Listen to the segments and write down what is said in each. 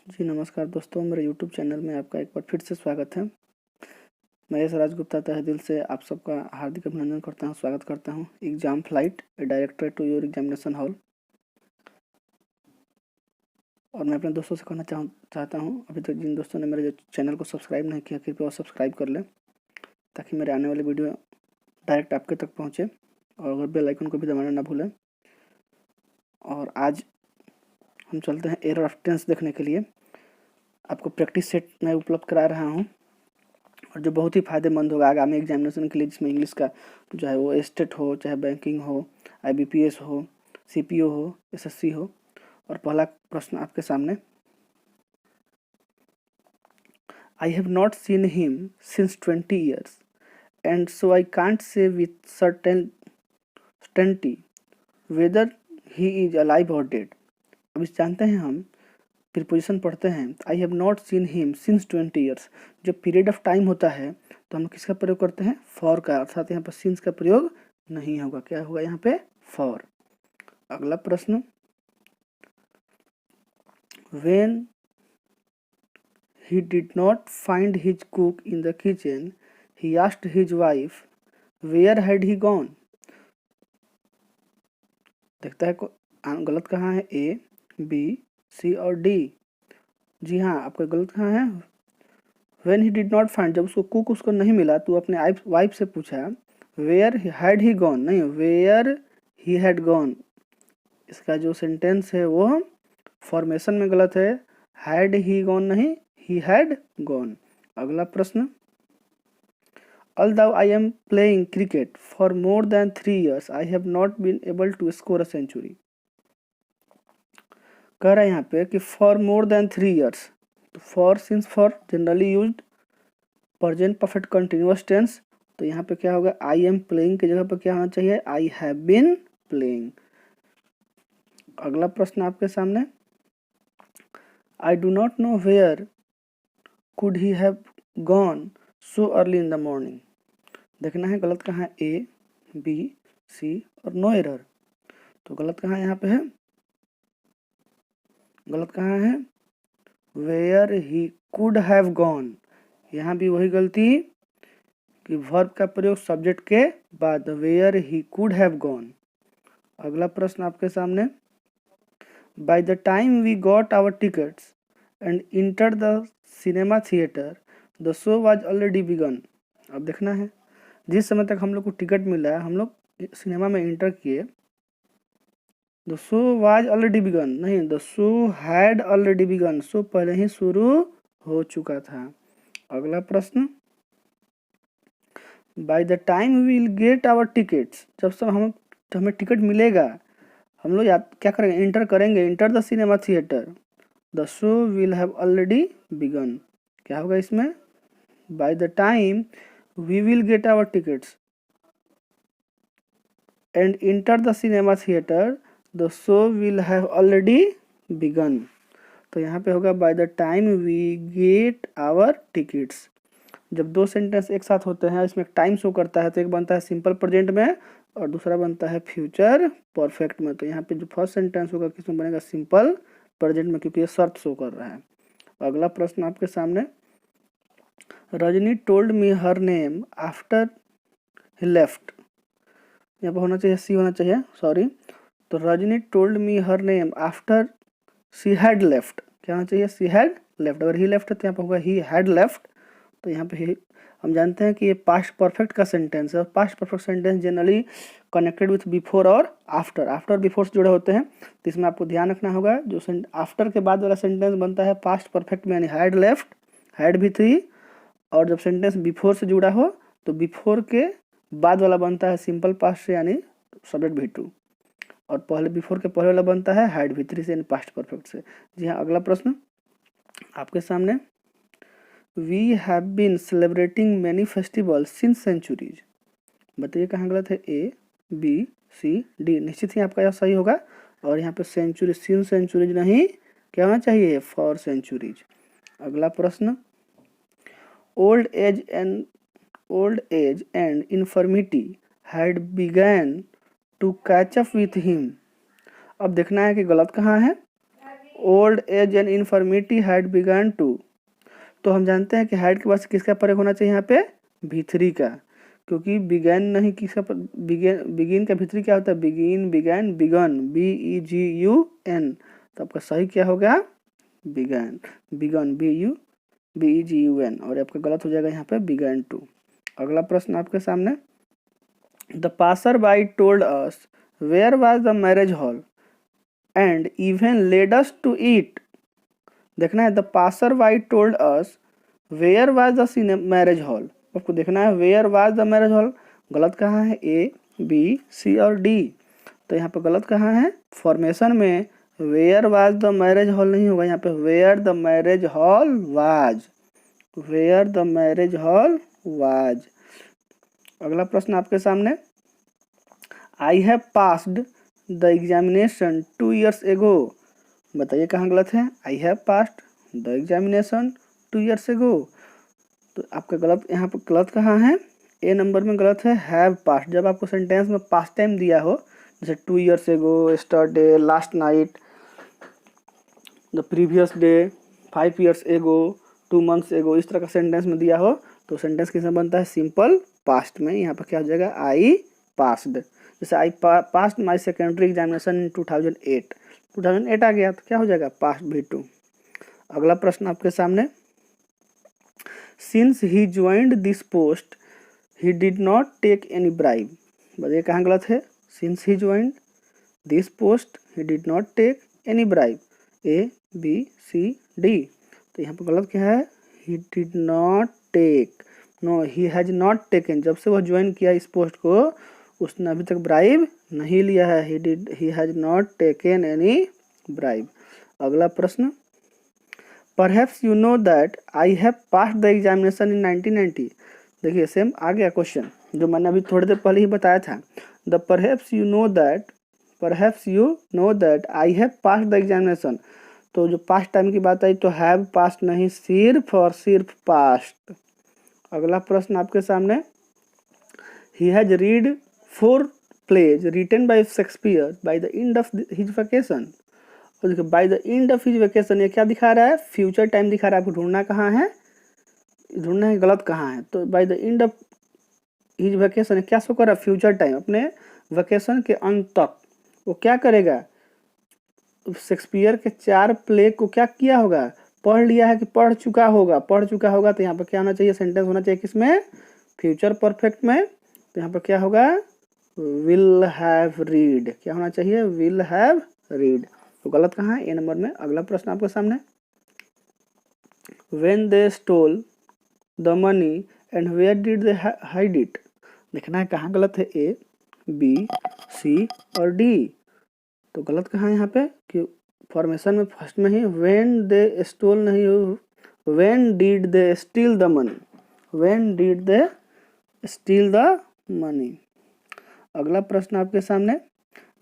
जी नमस्कार दोस्तों, मेरे यूट्यूब चैनल में आपका एक बार फिर से स्वागत है। मैं यश राज गुप्ता तहे दिल से आप सबका हार्दिक अभिनंदन करता हूं, स्वागत करता हूं। Exam flight director to your examination hall. और मैं अपने दोस्तों से कहना चाहता हूं, अभी तक जिन दोस्तों ने मेरे चैनल को सब्सक्राइब नहीं किया, कृपया वो सब्सक्राइब कर लें ताकि मेरे आने वाले वीडियो डायरेक्ट आपके तक पहुँचे। और अगर बेल आइकन को भी दबाना ना भूलें। और आज हम चलते हैं एरर ऑफ टेंस देखने के लिए। आपको प्रैक्टिस सेट मैं उपलब्ध करा रहा हूँ और जो बहुत ही फ़ायदेमंद होगा आगामी एग्जामिनेशन के लिए, जिसमें इंग्लिश का जो है वो एस्टेट हो, चाहे बैंकिंग हो, IBPS हो, CPO हो, SSC हो। और पहला प्रश्न आपके सामने, I have not seen him since 20 years and so I can't say with certainty weather he is alive और डेड। अब इस जानते हैं हम प्रीपोजिशन पढ़ते हैं, I have not seen him since 20 years। जो पीरियड ऑफ टाइम होता है तो हम किसका प्रयोग करते हैं? फॉर का, अर्थात यहाँ पर सिंस का प्रयोग नहीं होगा। क्या होगा यहाँ पे? फॉर। अगला प्रश्न, when he did not find his cook in the kitchen he asked his wife where had he gone. देखता है गलत कहाँ है? A, B, C और D। जी हाँ, आपका गलत कहाँ है? When he did not find, जब उसको कुक उसको नहीं मिला तो अपने वाइफ से पूछा वेयर हैड ही गॉन, नहीं वेयर ही हैड गॉन। इसका जो सेंटेंस है वो फॉर्मेशन में गलत है, हैड ही गॉन नहीं, ही हैड गॉन। अगला प्रश्न, although I am playing cricket for more than 3 years I have not been able to score a century। कह रहा है यहाँ पे कि फॉर मोर देन 3 years, तो for since for generally used present perfect continuous tense, तो यहाँ पे क्या होगा? आई एम प्लेइंग की जगह पर क्या होना चाहिए? I have been playing. अगला प्रश्न आपके सामने, I do not know where could he have gone so early in the morning. देखना है गलत कहाँ है? A, B, C और नो एरर। तो गलत कहाँ यहाँ पे है? गलत कहाँ है? Where he could have gone. यहाँ भी वही गलती कि वर्ब का प्रयोग सब्जेक्ट के बाद, where he could have gone. अगला प्रश्न आपके सामने, by the time we got our tickets and enter the cinema theatre the show was already begun. अब देखना है, जिस समय तक हम लोग को टिकट मिला है, हम लोग सिनेमा में इंटर किए, the show was already began नहीं, the show had already begun. Show पहले ही शुरू हो चुका था। अगला प्रश्न, by the time we will get our tickets, जब सब हमें टिकट मिलेगा, हम लोग क्या करेंगे? इंटर करेंगे, enter the cinema theatre, the show will have already begun. क्या होगा इसमें? By the time we will get our tickets and enter the cinema theatre the show will have already begun. तो यहाँ पे होगा by the time we get our tickets. जब दो sentence एक साथ होते हैं, इसमें टाइम शो करता है, तो एक बनता है सिंपल प्रेजेंट में और दूसरा बनता है फ्यूचर परफेक्ट में। तो यहाँ पे जो फर्स्ट सेंटेंस होगा किसमें बनेगा? सिंपल प्रेजेंट में, क्योंकि ये शर्त शो कर रहा है। अगला प्रश्न आपके सामने, Rajni told me her name after he left. यहाँ पर होना चाहिए सी, होना चाहिए, सॉरी। तो Rajni told me her name after she had left. क्या होना चाहिए? She had left. अगर ही लेफ्ट है तो यहाँ पर होगा ही हैड लेफ्ट। तो यहाँ पे हम जानते हैं कि ये पास्ट परफेक्ट का सेंटेंस है और past perfect sentence generally connected with before और आफ्टर, आफ्टर बिफोर से जुड़े होते हैं। तो इसमें आपको ध्यान रखना होगा, जो आफ्टर के बाद वाला सेंटेंस बनता है पास्ट परफेक्ट में, यानी हैड लेफ्ट, हैड भी थी। और जब सेंटेंस बिफोर से जुड़ा हो तो बिफोर के बाद वाला बनता है सिंपल पास्ट से, यानी सब्जेक्ट भी टू। और पहले बिफोर के पहले वाला बनता है हैड भी थ्री से, यानी पास्ट परफेक्ट से। जी हाँ, अगला प्रश्न आपके सामने, we have been celebrating many festival since centuries. बताइए कहाँ गलत है? A, B, C, D। निश्चित ही आपका यह सही होगा। और यहाँ पे सेंचुरी, सिंस सेंचुरीज नहीं, क्या होना चाहिए? For centuries. अगला प्रश्न, old age and infirmity had begun to catch up with him. अब देखना है कि गलत कहाँ है? Old age and infirmity had begun to. तो हम जानते हैं कि हैड के बाद किसका प्रयोग होना चाहिए यहाँ पे, भीतरी का, क्योंकि बिगैन नहीं, किसका बिगिन का भीतरी क्या होता है, बिगिन, बिगैन, बिगन, BEGUN। तो आपका सही क्या होगा, बिगैन, बिगन, BEGUN, और आपका गलत हो जाएगा यहाँ पे बिगैन टू। अगला प्रश्न आपके सामने, the passer by told us where was the marriage hall and even led us to eat. देखना है, the passer by told us where was the marriage hall, आपको देखना है where was the marriage hall, गलत कहाँ है, A, B, C और D। तो यहाँ पे गलत कहाँ है, फॉर्मेशन में where was the marriage hall नहीं होगा, यहाँ पे where the marriage hall was, where the marriage hall was. अगला प्रश्न आपके सामने, I have passed the examination 2 years ago। बताइए कहाँ गलत है, I have passed the examination 2 years ago। तो आपका गलत यहाँ पर गलत कहाँ है, A नंबर में गलत है, हैव पास्ट। जब आपको सेंटेंस में पास्ट टाइम दिया हो, जैसे 2 years ago, yesterday, last night, the previous day, 5 years ago, 2 months ago, इस तरह का सेंटेंस में दिया हो तो सेंटेंस किसमें बनता है, सिंपल पास्ट में। यहाँ पर क्या हो जाएगा, आई पास्ड। जैसे I passed my secondary examination in 2008 आ गया तो क्या हो जाएगा, पास्ट V2। अगला प्रश्न आपके सामने, since he joined this post he did not take any bribe. बताइए कहाँ गलत है, since he joined this post he did not take any bribe, A, B, C, D। तो यहाँ पर गलत क्या है, he did not take, no he has not taken. जब से वह ज्वाइन किया इस पोस्ट को उसने अभी तक ब्राइब नहीं लिया है, ही has not taken any bribe. अगला प्रश्न, perhaps you know that I have passed the examination in 1990। देखिए सेम आ गया क्वेश्चन जो मैंने अभी थोड़ी देर पहले ही बताया था, the perhaps you know that I have passed the examination. तो जो पास्ट टाइम की बात आई तो हैव पास्ट नहीं, सिर्फ और सिर्फ पास्ट। अगला प्रश्न आपके सामने, he has read 4 plays written by Shakespeare by the end of his vacation. और देखिए by the end of his vacation, ये क्या दिखा रहा है, फ्यूचर टाइम दिखा रहा है। आपको ढूंढना कहाँ है, ढूंढना है गलत कहाँ है। तो by the end of his vacation क्या शो कर रहा है, फ्यूचर टाइम, अपने वेकेशन के अंत तक वो क्या करेगा, शेक्सपियर के 4 प्ले को क्या किया होगा, पढ़ लिया है कि पढ़ चुका होगा, तो यहाँ पर क्या होना चाहिए, सेंटेंस होना चाहिए किसमें, फ्यूचर परफेक्ट में। तो यहाँ पर क्या होगा, विल हैव रीड, क्या होना चाहिए, विल हैव रीड। तो गलत कहाँ है, A नंबर में। अगला प्रश्न आपके सामने, when they stole the money and where did they hide it. देखना है कहाँ गलत है, A, B, C और D। तो गलत कहाँ है यहाँ पे, कि फॉर्मेशन में फर्स्ट में ही व्हेन दे स्टोल नहीं हो, when did they still the money, when did they still the money. अगला प्रश्न आपके सामने,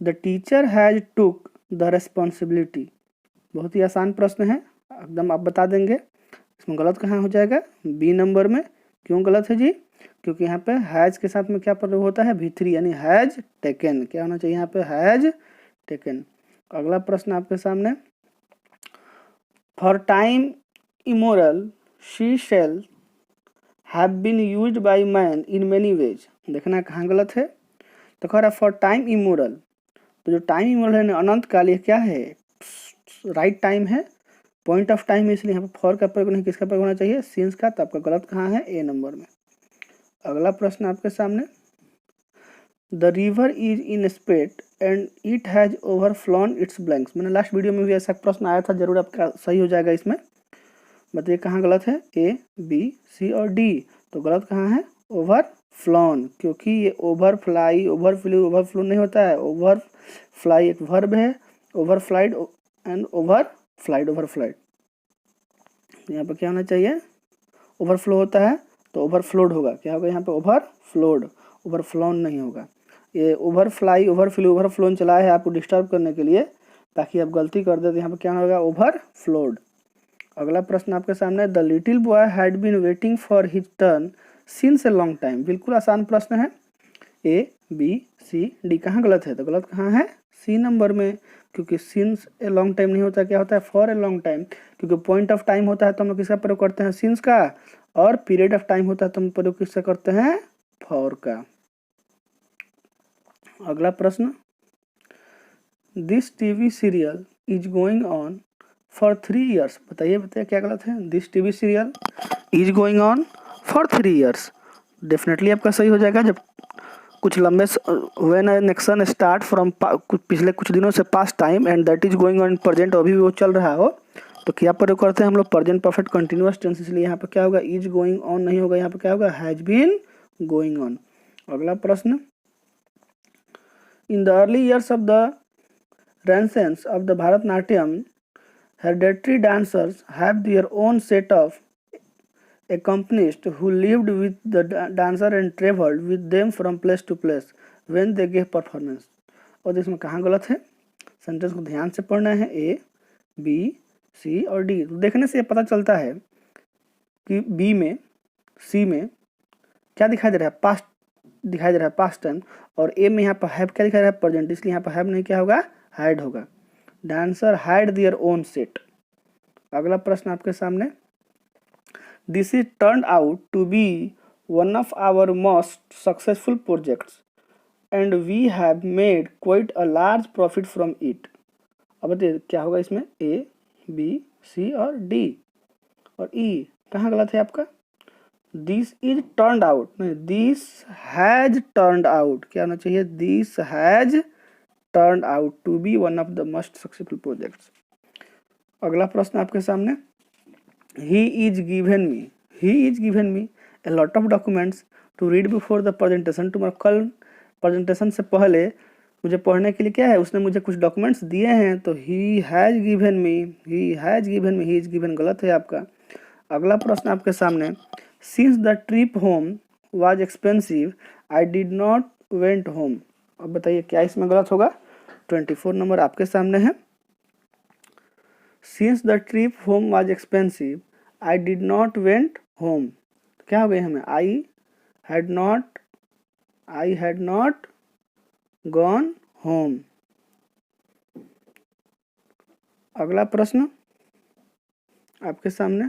the teacher has took the responsibility. बहुत ही आसान प्रश्न है, एकदम आप बता देंगे। इसमें गलत कहाँ हो जाएगा, B नंबर में। क्यों गलत है जी, क्योंकि यहाँ पे हैज के साथ में क्या प्रयोग होता है, V3, यानी हैज टेकन। क्या होना चाहिए यहाँ पे, हैज टेकन। अगला प्रश्न आपके सामने, for time immemorial she shall have been used by man in many ways. देखना कहाँ गलत है, तो कह रहा है फॉर टाइम इमोरल। तो जो टाइम इमोरल है अनंत काल, ये क्या है, राइट टाइम है, पॉइंट ऑफ टाइम है, इसलिए यहाँ पर फॉर का प्रयोग नहीं, किसका प्रयोग होना चाहिए, सिंस का। तो आपका गलत कहाँ है, A नंबर में। अगला प्रश्न आपके सामने, the river is in spate and it has overflown its blanks. मैंने लास्ट वीडियो में भी ऐसा प्रश्न आया था, जरूर आपका सही हो जाएगा इसमें। बताइए कहाँ गलत है, A, B, C और D। तो गलत कहाँ है, ओवरफ्लोन, क्योंकि ये ओवरफ्लाई, ओवरफ्लो नहीं होता है। ओवरफ्लाई एक वर्ब है, ओवरफ्लाइड एंड ओवरफ्लाइड। यहाँ पर क्या होना चाहिए, ओवरफ्लो होता है तो ओवरफ्लोड होगा, क्या होगा यहाँ पे, ओवरफ्लोन नहीं होगा। ये ओवरफ्लाई, ओवरफ्लोन चला है आपको डिस्टर्ब करने के लिए, ताकि आप गलती कर दे। तो यहाँ पर क्या होगा, ओवरफ्लोड। अगला प्रश्न आपके सामने, the little boy had been waiting for his turn since a long time. बिल्कुल आसान प्रश्न है, A, B, C, D। कहाँ गलत है, तो गलत कहाँ है, C नंबर में, क्योंकि सिंस ए लॉन्ग टाइम नहीं होता, क्या होता है फॉर ए लॉन्ग टाइम, क्योंकि पॉइंट ऑफ टाइम होता है तो हम लोग किसका प्रयोग करते हैं सिंस का, और पीरियड ऑफ टाइम होता है तो हम प्रयोग किसका करते हैं फॉर का। अगला प्रश्न, this TV serial is going on for 3 years। बताइए बताइए क्या गलत है, this TV serial is going on for 3 years। Definitely आपका सही हो जाएगा। जब कुछ लंबे when an action start from पिछले कुछ दिनों से past time and that is going on present, अभी भी वो चल रहा हो, तो क्या प्रयोग करते हैं हम लोग प्रेजेंट परफेक्ट कंटिन्यूअस टेंस, इसलिए यहाँ पर क्या होगा इज गोइंग ऑन नहीं होगा, यहाँ पर क्या होगा हैज बीन गोइंग ऑन। अगला प्रश्न, in the early years of the renaissance of the Bharatanatyam hereditary dancers have their own set of accompanists who lived with the dancer and traveled with them from place to place when they gave performance। और इसमें कहाँ गलत है, sentence को ध्यान से पढ़ना है, ए बी सी और डी। तो देखने से ये पता चलता है कि बी में सी में क्या दिखाई दे रहा है पास्ट दिखाई दे रहा है पास्ट टाइम, और ए में यहाँ पर हैव क्या दिखाई दे रहा है प्रेजेंट, इसलिए यहाँ पर हैव नहीं क्या होगा हैड होगा। Dancer had their own set. अगला प्रश्न आपके सामने, this is turn out to be one of our most successful projects and we have made quite a large profit from it. अब बताइए क्या होगा इसमें, ए बी सी और डी, और ई कहाँ गलत है आपका, दिस इज टर्न आउट नहीं, दिस हैज टर्न आउट, क्या होना चाहिए this has turned out to be one of the most successful projects। अगला प्रश्न आपके सामने, he is given me a lot of documents to read before the presentation। तुम्हारा कल प्रेजेंटेशन से पहले मुझे पढ़ने के लिए क्या है, उसने मुझे कुछ डॉक्यूमेंट्स दिए हैं, तो he has given me गलत है आपका। अगला प्रश्न आपके सामने, since the trip home was expensive I did not went home। अब बताइए क्या इसमें गलत होगा, 24 नंबर आपके सामने है। Since the trip home was expensive I did not went home, क्या हो गया हमें I had not gone home. अगला प्रश्न आपके सामने,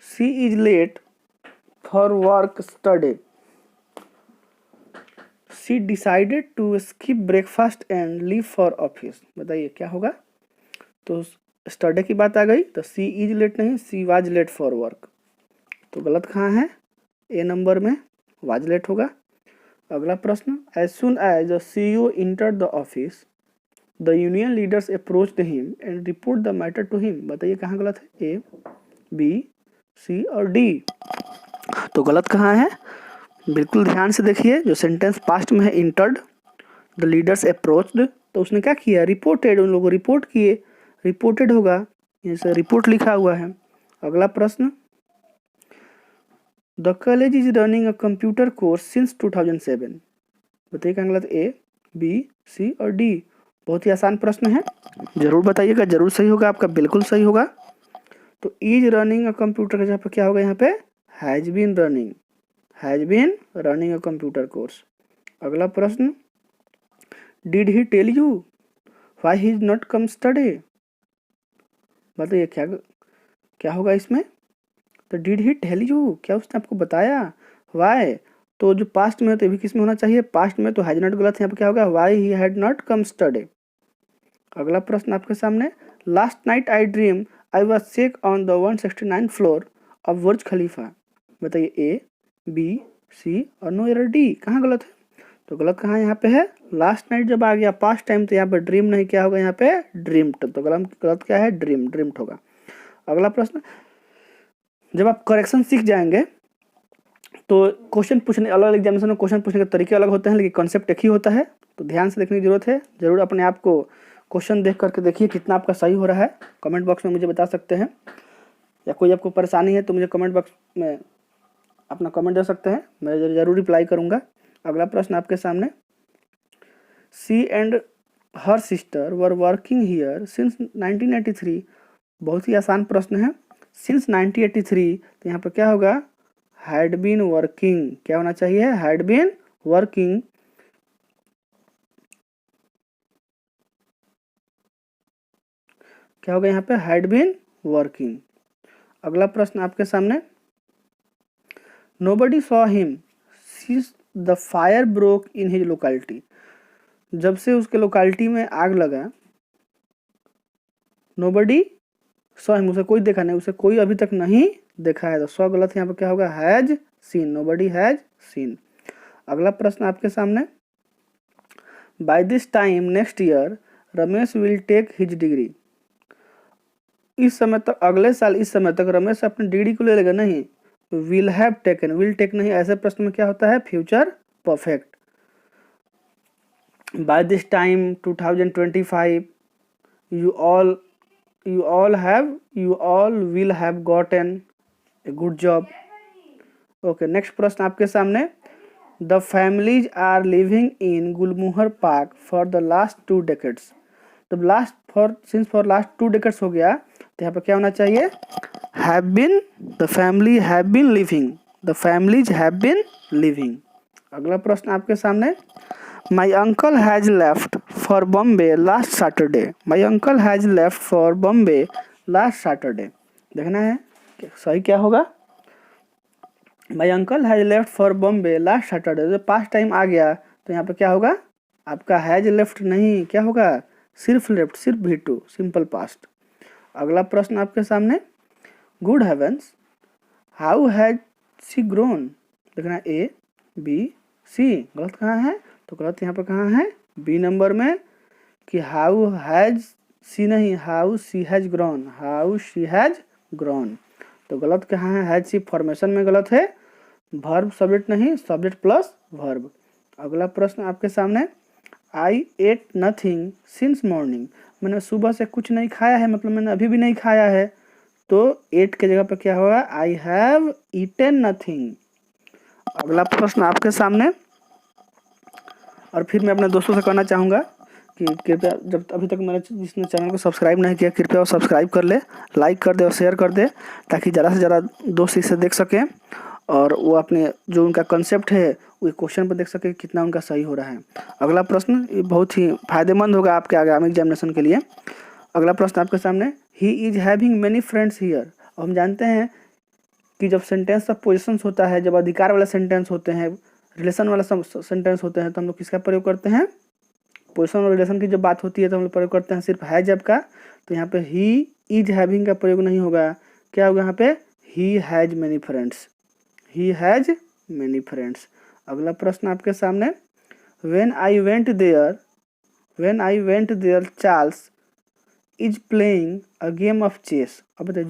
she is late for work study she decided to skip breakfast and leave for office. बताइए क्या होगा, तो स्टडी की बात आ गई तो सी इज लेट नहीं, she was late for work, तो गलत कहाँ है ए नंबर में वाज लेट होगा। अगला प्रश्न, as soon as the CEO entered the office the union leaders approached him and report the matter to him. बताइए कहाँ गलत है, ए बी सी और डी, तो गलत कहाँ है, बिल्कुल ध्यान से देखिए, जो सेंटेंस पास्ट में है इंटर्ड द लीडर्स अप्रोच्ड, तो उसने क्या किया रिपोर्टेड, उन लोगों को रिपोर्ट किए, रिपोर्टेड होगा, जैसे रिपोर्ट लिखा हुआ है। अगला प्रश्न, the college is running a computer course since 2007। बताइए क्या गलत, ए बी सी और डी। बहुत ही आसान प्रश्न है, जरूर बताइएगा, जरूर सही होगा आपका, बिल्कुल सही होगा। तो इज रनिंग अ कंप्यूटर का जहाँ पे क्या होगा, यहाँ पे has been running a computer course. अगला प्रश्न, did he tell you why he is not come study. बताइए क्या होगा इसमें, तो डिड ही टेल यू, क्या उसने आपको बताया, व्हाई, तो जो पास्ट में है तो भी किस में होना चाहिए, पास्ट में, तो हैज नॉट गलत है, यहाँ पे क्या होगा why he had not come study. अगला प्रश्न आपके सामने, last night I dream I was sick on the 169 floor of Burj Khalifa. बताइए ए बी सी और नो एरर डी, कहाँ गलत है, तो गलत कहाँ यहाँ पे है, लास्ट नाइट जब आ गया पास्ट टाइम तो यहाँ पे ड्रीम नहीं, क्या होगा यहाँ पे ड्रीम्ड, तो गलत क्या है ड्रीम्ड होगा। अगला प्रश्न, जब आप करेक्शन सीख जाएंगे तो क्वेश्चन पूछने, अलग अलग एग्जामिनेशन में क्वेश्चन पूछने के तरीके अलग होते हैं, लेकिन कॉन्सेप्ट एक ही होता है, तो ध्यान से देखने की जरूरत है। जरूर अपने आप को क्वेश्चन देख करके देखिए कितना आपका सही हो रहा है, कमेंट बॉक्स में मुझे बता सकते हैं, या कोई आपको परेशानी है तो मुझे कमेंट बॉक्स में अपना कमेंट दे सकते हैं, मैं जरूर रिप्लाई करूँगा। अगला प्रश्न आपके सामने, she and her sister were working here since 1983। बहुत ही आसान प्रश्न है, सिंस 1983, तो यहाँ पर क्या होगा हैड बीन वर्किंग, क्या होना चाहिए हैड बीन वर्किंग क्या होगा यहाँ पे, हैड बीन वर्किंग। अगला प्रश्न आपके सामने, nobody saw him since the fire broke in his locality. जब से उसके लोकेलिटी में आग लगा, नोबडी सॉ हिम, उसे कोई देखा नहीं, उसे कोई अभी तक नहीं देखा है, तो सॉ गलत है, यहाँ पे क्या होगा, has seen, nobody has seen. अगला प्रश्न आपके सामने, by this time next year Ramesh will take his degree. इस समय तक, अगले साल इस समय तक रमेश अपनी डिग्री को ले लेगा, नहीं, will have taken, will take नहीं, ऐसे प्रश्न में क्या होता है, future perfect. By this time 2025 you all will have gotten a good job। Okay, next प्रश्न आपके सामने, the families are living in Gulmohar park for the last 2 decades। तो फॉर लास्ट 2 decades हो गया, तो यहाँ पर क्या होना चाहिए, have been, the family have been living, the families have been living. अगला प्रश्न आपके सामने, my uncle has left for Bombay last Saturday. My uncle has left for Bombay last Saturday. देखना है सही क्या होगा, my uncle has left for Bombay last Saturday, जो पास्ट टाइम आ गया तो यहाँ पे क्या होगा, आपका हैज लेफ्ट नहीं, क्या होगा, सिर्फ लेफ्ट, सिर्फ V2, सिंपल पास्ट। अगला प्रश्न आपके सामने, good heavens how has she grown. देखना A B C, गलत कहाँ है, तो गलत यहाँ पर कहाँ है, बी नंबर में, कि हाउ हैज सी नहीं, how she has grown, how she has grown. तो गलत कहाँ है, हैज सी फॉर्मेशन में गलत है, वर्ब सब्जेक्ट नहीं, सब्जेक्ट प्लस वर्ब। अगला प्रश्न आपके सामने, आई एट नथिंग सिंस मॉर्निंग। मैंने सुबह से कुछ नहीं खाया है, मतलब मैंने अभी भी नहीं खाया है, तो एट के जगह पे क्या होगा, आई हैव ईटेन नथिंग। अगला प्रश्न आपके सामने, और फिर मैं अपने दोस्तों से कहना चाहूँगा कि कृपया, जब अभी तक मैंने जिसने चैनल को सब्सक्राइब नहीं किया, कृपया वो सब्सक्राइब कर ले, लाइक कर दे और शेयर कर दे, ताकि ज़्यादा से ज़्यादा दोस्त इसे देख सकें और वो अपने जो उनका कंसेप्ट है वो क्वेश्चन पर देख सके कितना उनका सही हो रहा है। अगला प्रश्न ये बहुत ही फायदेमंद होगा आपके आगामी एग्जामिनेशन के लिए। अगला प्रश्न आपके सामने, he is having many friends here. हम जानते हैं कि जब सेंटेंस ऑफ पोजिशंस होता है, जब अधिकार वाला सेंटेंस होते हैं, रिलेशन वाला सेंटेंस होते हैं, तो हम लोग किसका प्रयोग करते हैं, पोजिशन और रिलेशन की जब बात होती है तो हम लोग प्रयोग करते हैं सिर्फ हैज का। तो यहाँ पे ही इज हैविंग का प्रयोग नहीं होगा, क्या होगा यहाँ पे, he has many friends, he has many friends. अगला प्रश्न आपके सामने, when I went there Charles is playing a game of chess. अब बताइए,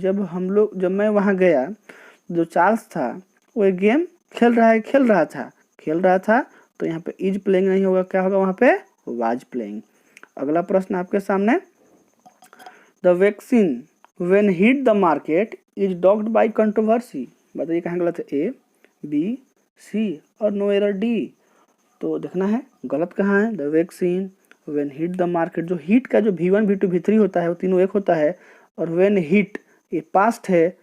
जब मैं वहाँ गया, जो चार्ल्स था वो एक गेम खेल रहा था, तो यहाँ पे इज प्लेइंग नहीं होगा, क्या होगा वहाँ पे, वाज प्लेइंग। अगला प्रश्न आपके सामने, the vaccine when hit the market is dogged by controversy. बताइए कहाँ गलत है, A B C और नो एरर D। तो देखना है गलत कहाँ है, the vaccine when hit the market, जो हिट का जो V1 V2 V3 होता है वो तीनों एक होता है, और व्हेन हिट ये पास्ट है,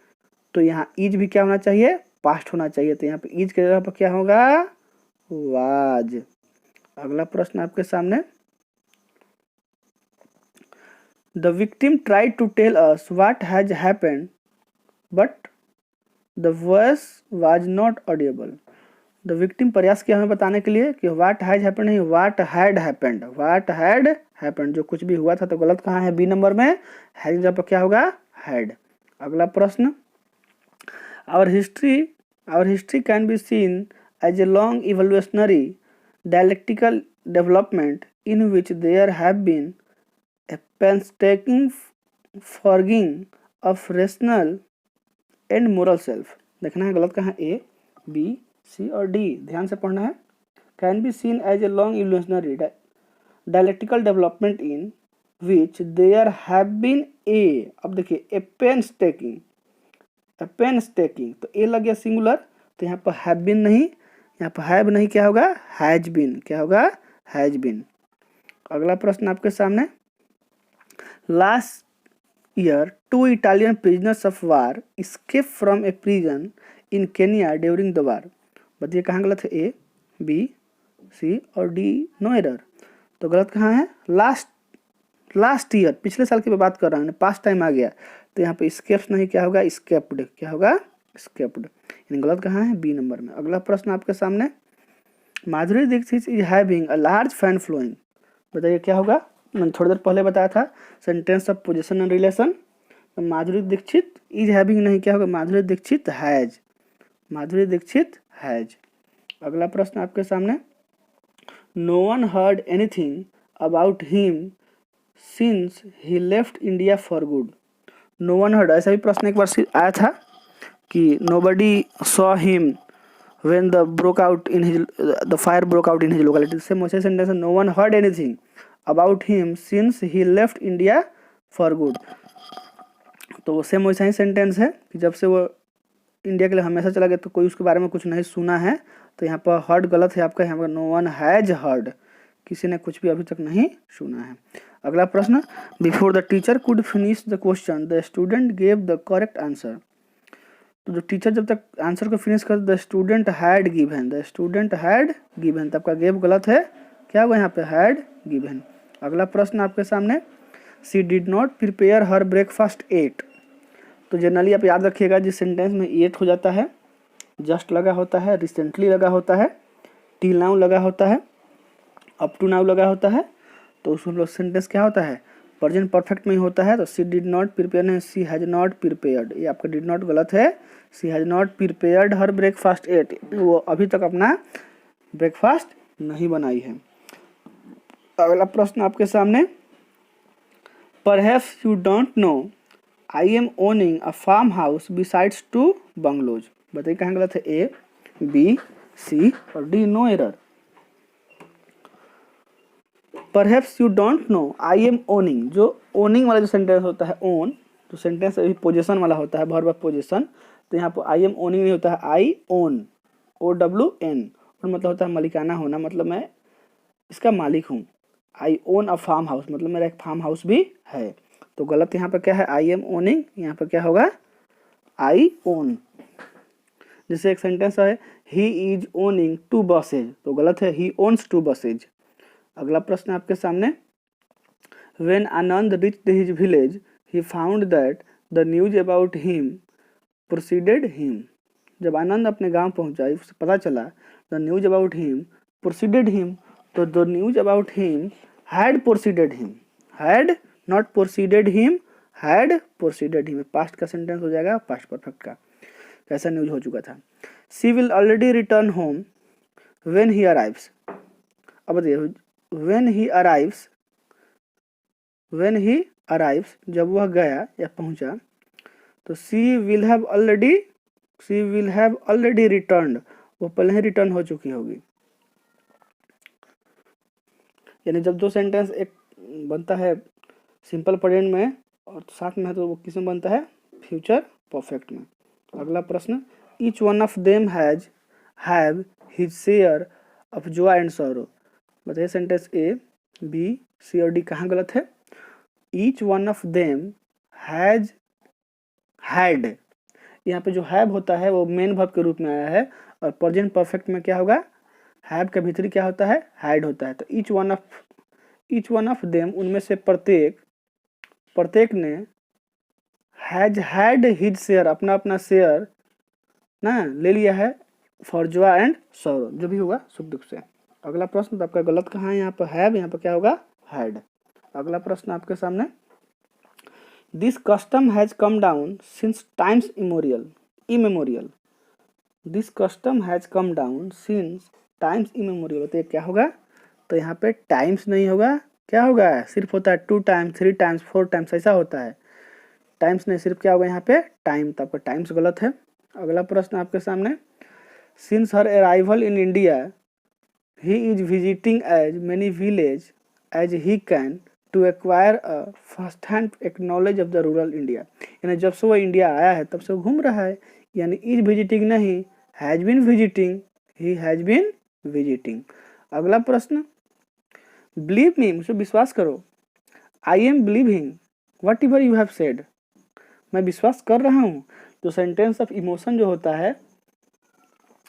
तो यहाँ इज भी क्या होना चाहिए, पास्ट होना चाहिए, तो यहाँ पे इज के जगह पर क्या होगा, वाज। अगला प्रश्न आपके सामने, the victim tried to tell us what has happened but the voice was not audible. The victim प्रयास किया हमें बताने के लिए कि व्हाट हैज हैपेंड नहीं, what had happened, what had happened, जो कुछ भी हुआ था। तो गलत कहाँ है, बी नंबर में, हैज जब क्या होगा, हैड। अगला प्रश्न, our history can be seen as a long evolutionary dialectical development in which there have been a painstaking forging of rational and moral self। देखना है गलत कहाँ, A B C और D, ध्यान से पढ़ना है। Can be seen as a long evolutionary dialectical development in which there have been a, अब देखिए a painstaking, तो A लग गया सिंगुलर, तो यहाँ पर have been नहीं, यहाँ पर हैव नहीं, क्या होगा, हैज बीन, क्या होगा, हैज बीन। अगला प्रश्न आपके सामने, last year 2 Italian prisoners of war escape from a prison in Kenya during the war. बताइए कहाँ गलत है, A B C और D नो एरर। तो गलत कहाँ है, लास्ट ईयर, पिछले साल की मैं बात कर रहा हूँ, पास्ट टाइम आ गया, तो यहाँ पे स्केप्स नहीं, क्या होगा स्केप्ड, क्या होगा स्केप्ड। यानी गलत कहाँ है, बी नंबर में। अगला प्रश्न आपके सामने, Madhuri Dixit is having a large fan flowing, बताइए क्या होगा। मैंने थोड़ी देर पहले बताया था sentence of position and relation, तो माधुरी दीक्षित इज हैविंग नहीं, क्या होगा माधुरी दीक्षित हैज, माधुरी दीक्षित हैज। अगला प्रश्न आपके सामने, no one heard anything about him since he left India for good. No one heard, ऐसा भी प्रश्न एक बार आया था कि nobody saw him when the fire broke out in his locality. Same वैसे सेंटेंस है, no one heard anything about him since he left India for good. तो सेम वैसा ही सेंटेंस है कि जब से वो इंडिया के लिए हमेशा चला गया तो कोई उसके बारे में कुछ नहीं सुना है, तो यहाँ पर हर्ड गलत है आपका, यहाँ पर नो वन हैज हर्ड, किसी ने कुछ भी अभी तक नहीं सुना है। अगला प्रश्न, before the teacher could finish the question the student gave the correct answer. तो जो टीचर जब तक आंसर को फिनिश कर, the student had given, the student had given, तब का गेव गलत है, क्या होगा यहाँ पे हैड गिवन। अगला प्रश्न आपके सामने, she did not prepare her breakfast at. तो जनरली आप याद रखिएगा जिस सेंटेंस में एट हो जाता है, जस्ट लगा होता है, रिसेंटली लगा होता है, टिल नाउ लगा होता है, अप टू नाउ लगा होता है, तो उसमें सेंटेंस क्या होता है प्रेजेंट परफेक्ट में ही होता है। तो शी डिड नॉट प्रिपेयर नहीं, शी हैज नॉट प्रिपेयर्ड, ये आपका डिड नॉट गलत है, she has not prepared her breakfast at, वो अभी तक अपना ब्रेकफास्ट नहीं बनाई है। अगला प्रश्न आपके सामने, perhaps you don't know I am owning a farm house besides 2 bungalows. बताइए कहाँ गलत है, ए बी सी और D, no error. Perhaps you don't know I am owning, जो ओनिंग वाला जो सेंटेंस होता है ओन, जो सेंटेंस अभी पोजीशन वाला होता है, वर्ब ऑफ पोजीशन, तो यहाँ पर आई एम ओनिंग नहीं होता है, आई ओन, OWN, और मतलब होता है मालिकाना होना, मतलब मैं इसका मालिक हूँ। आई ओन अ फार्म हाउस, मतलब मेरा एक फार्म हाउस भी है, तो गलत यहाँ पर क्या है, आई एम ओनिंग, यहाँ पर क्या होगा आई ओन। जैसे एक सेंटेंस है, ही इज ओनिंग 2 बसेज, तो गलत है, ही ओन्स 2 बसेज। अगला प्रश्न आपके सामने, When Anand reached his village, he found that the news about him preceded him. जब आनंद अपने गांव पहुंचा, उसे पता चला the news about him preceded him, तो the news about him had preceded him, had not preceded him, had preceded him, past का sentence हो जाएगा, पास्ट परफेक्ट का, कैसा न्यूज हो चुका था। She will already return home when he arrives। अब बताइए, when he arrives, जब वह गया या पहुंचा, तो she will have already returned, वो पहले ही रिटर्न हो चुकी होगी। यानी जब दो सेंटेंस एक बनता है सिंपल प्रेजेंट में और साथ में है, तो वो किस में बनता है, फ्यूचर परफेक्ट में। अगला प्रश्न, each one of them have his share of Joy and sorrow. बताइए सेंटेंस ए बी सी और डी कहाँ गलत है। Each one of them has had, यहाँ पे जो हैव होता है वो मेन वर्ब के रूप में आया है, और प्रेजेंट परफेक्ट में क्या होगा, हैव के भीतरी क्या होता है, हैड होता है। तो ईच वन ऑफ देम, उनमें से प्रत्येक ने हैज हैड हिज शेयर, अपना अपना शेयर ना ले लिया है, फॉर जॉय एंड सॉरो, जो भी होगा सुख दुख से। अगला प्रश्न, तो आपका गलत कहाँ है, यहाँ पर हैव, यहाँ पर क्या होगा हैड। अगला प्रश्न आपके सामने, this custom has come down since times immemorial. This custom has come down since times immemorial, तो ये क्या होगा, तो यहाँ पे टाइम्स नहीं होगा, क्या होगा, सिर्फ होता है 2 टाइम्स 3 टाइम्स 4 टाइम्स, ऐसा होता है, टाइम्स नहीं, सिर्फ क्या होगा यहाँ पे टाइम, तो आपका टाइम्स गलत है। अगला प्रश्न आपके सामने, since her arrival in India he is visiting as many village as he can to acquire a first hand acknowledge of the rural India. यानी जब से वो इंडिया आया है तब से वो घूम रहा है, यानी इज विजिटिंग नहीं, has been visiting, he has been visiting. अगला प्रश्न, बिलीव मी, मुझे विश्वास करो, I am believing whatever you have said, मैं विश्वास कर रहा हूँ। तो सेंटेंस ऑफ इमोशन जो होता है,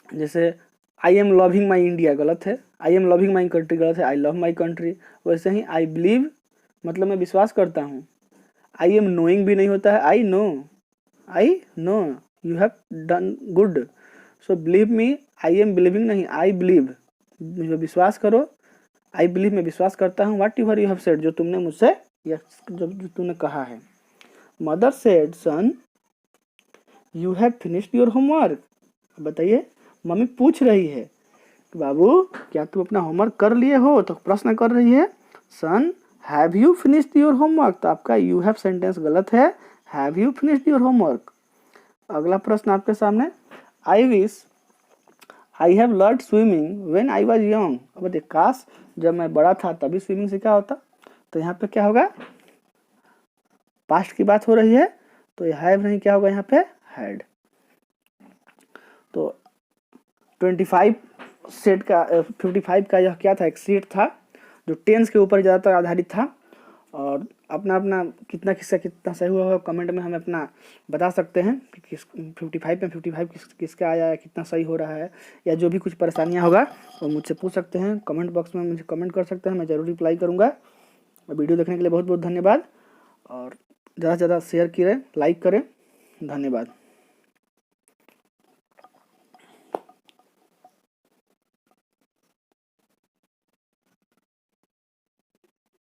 जैसे I am loving my India गलत है, I am loving my country गलत है, आई लव माई कंट्री। वैसे ही आई बिलीव मतलब मैं विश्वास करता हूँ। आई एम नोइंग भी नहीं होता है, I know you have done good. So believe me, I am believing नहीं, आई बिलीव, मुझे विश्वास करो। आई बिलीव, मैं विश्वास करता हूँ। Whatever you have said, जो तुमने मुझसे या जो तुमने कहा है। Mother said son you have finished your homework. बताइए, मम्मी पूछ रही है कि बाबू क्या तुम अपना होमवर्क कर लिए हो, तो प्रश्न कर रही है son have you finished your homework, तो आपका यू हैव सेंटेंस गलत है, have you finished your homework. अगला प्रश्न आपके सामने, I wish I have learn swimming when I was young. अब देखिए, काश जब मैं बड़ा था तभी स्विमिंग सीखा होता। तो यहाँ पे क्या होगा, पास्ट की बात हो रही है, तो ये हैव नहीं, क्या होगा यहाँ पे, हैड। तो 25 सेट का 55 का यह क्या था, एक सेट था जो टेंस के ऊपर ज़्यादातर आधारित था। और अपना अपना कितना किसका कितना सही हुआ होगा कमेंट में हमें अपना बता सकते हैं कि किस 55 में 55 किसका आया है, कितना सही हो रहा है, या जो भी कुछ परेशानियां होगा वो मुझसे पूछ सकते हैं कमेंट बॉक्स में, मुझे कमेंट कर सकते हैं, मैं ज़रूर रिप्लाई करूँगा। वीडियो देखने के लिए बहुत बहुत धन्यवाद, और ज़्यादा से ज़्यादा शेयर करें, लाइक करें, धन्यवाद।